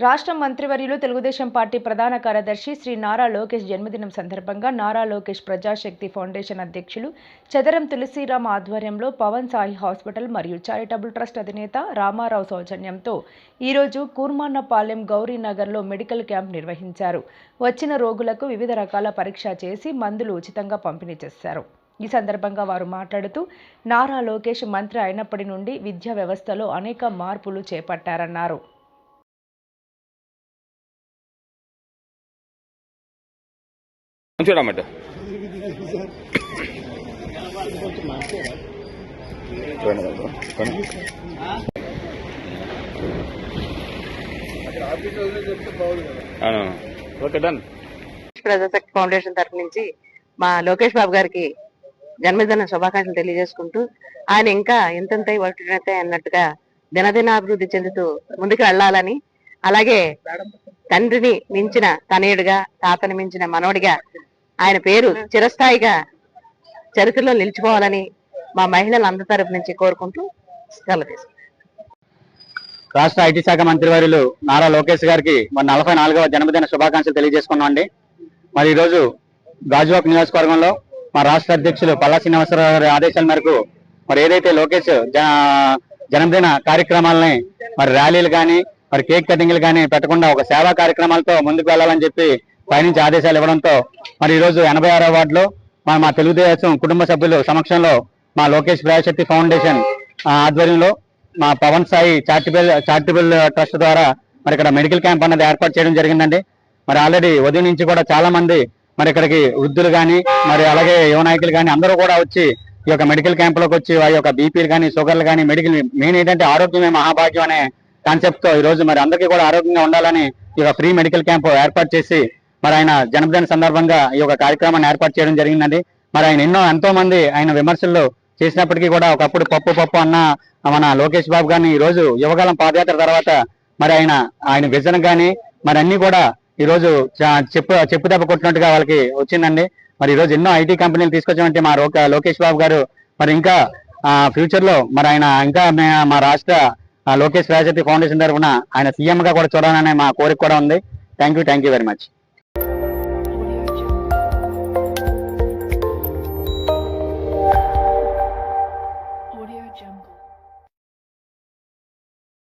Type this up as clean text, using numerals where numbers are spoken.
రాష్ట్ర మంత్రివర్యులు తెలుగుదేశం పార్టీ ప్రధాన కార్యదర్శి శ్రీ నారా లోకేష్ జన్మదినం సందర్భంగా నారా లోకేష్ ప్రజాశక్తి ఫౌండేషన్ అధ్యక్షులు చదరం తులసిరామ్ ఆధ్వర్యంలో పవన్ సాయి హాస్పిటల్ మరియు చారిటబుల్ ట్రస్ట్ అధినేత రామారావు సౌజన్యంతో ఈరోజు కూర్మాన్నపాలెం గౌరీనగర్లో మెడికల్ క్యాంప్ నిర్వహించారు. వచ్చిన రోగులకు వివిధ రకాల పరీక్ష చేసి మందులు ఉచితంగా పంపిణీ చేశారు. ఈ సందర్భంగా వారు మాట్లాడుతూ నారా లోకేష్ మంత్రి అయినప్పటి నుండి విద్యా వ్యవస్థలో అనేక మార్పులు చేపట్టారన్నారు. చూడమంటే ప్రజాశక్తి ఫౌండేషన్ తరఫు నుంచి మా లోకేష్ బాబు గారికి జన్మదిన శుభాకాంక్షలు తెలియజేసుకుంటూ ఆయన ఇంకా ఎంతెంత వర్తినైతే అన్నట్టుగా దినదినాభివృద్ధి చెందుతూ ముందుకు వెళ్లాలని, అలాగే తండ్రిని మించిన తనయుడిగా, తాతని మించిన మనవడిగా ఆయన పేరు చిరస్థాయిగా చరిత్రలో నిలిచిపోవాలని మా మహిళలందరి తరపు నుంచి కోరుకుంటూ సెలవు. రాష్ట్ర ఐటీ శాఖ మంత్రివర్యులు నారా లోకేష్ గారికి మరి 44వ జన్మదిన శుభాకాంక్షలు తెలియజేసుకున్నామండి. మరి ఈరోజు గాజువాక నియోజకవర్గంలో మా రాష్ట్ర అధ్యక్షులు పల్లా శ్రీనివాసరావు గారి ఆదేశాల మేరకు మరి ఏదైతే లోకేష్ జన్మదిన కార్యక్రమాలని మరి ర్యాలీలు కానీ మరి కేక్ కటింగ్లు కానీ పెట్టకుండా ఒక సేవా కార్యక్రమాలతో ముందుకు వెళ్లాలని చెప్పి పైనుంచి ఆదేశాలు ఇవ్వడంతో మరి ఈరోజు 86వ వార్డులో మా తెలుగుదేశం కుటుంబ సభ్యులు సమక్షంలో మా లోకేష్ ప్రజాశక్తి ఫౌండేషన్ ఆధ్వర్యంలో మా పవన్ సాయి చారిటబుల్ ట్రస్ట్ ద్వారా మరి ఇక్కడ మెడికల్ క్యాంప్ అన్నది ఏర్పాటు చేయడం జరిగిందండి. మరి ఆల్రెడీ ఉదయం నుంచి కూడా చాలా మంది మరి ఇక్కడికి వృద్ధులు కానీ మరి అలాగే యువ నాయకులు కానీ అందరూ కూడా వచ్చి ఈ యొక్క మెడికల్ క్యాంపులోకి వచ్చి వారి యొక్క బీపీలు కానీ షుగర్లు కానీ మెడికల్ మెయిన్ ఏంటంటే ఆరోగ్యమే మహాభాగ్యం అనే కాన్సెప్ట్ తో ఈ రోజు మరి అందరికీ కూడా ఆరోగ్యంగా ఉండాలని ఈ యొక్క ఫ్రీ మెడికల్ క్యాంప్ ఏర్పాటు చేసి మరి ఆయన జన్మదిన సందర్భంగా ఈ యొక్క కార్యక్రమాన్ని ఏర్పాటు చేయడం జరిగిందండి. మరి ఆయన ఎంతో మంది ఆయన విమర్శలు చేసినప్పటికీ కూడా ఒకప్పుడు పప్పు అన్న మన లోకేష్ బాబు గారిని ఈ రోజు యువకాలం పాదయాత్ర తర్వాత మరి ఆయన విజన్ గాని మరి అన్ని కూడా ఈ రోజు చెప్పు దెబ్బ కొట్టినట్టుగా వాళ్ళకి వచ్చిందండి. మరి ఈ రోజు ఎన్నో ఐటీ కంపెనీలు తీసుకొచ్చామంటే మా లోకేష్ బాబు గారు మరి ఇంకా ఫ్యూచర్ లో మరి ఆయన ఇంకా మా రాష్ట్ర లోకేష్ ప్రజాశక్తి ఫౌండేషన్ తరఫున ఆయన సీఎం గా కూడా చూడాలనే మా కోరిక కూడా ఉంది. Thank you very much.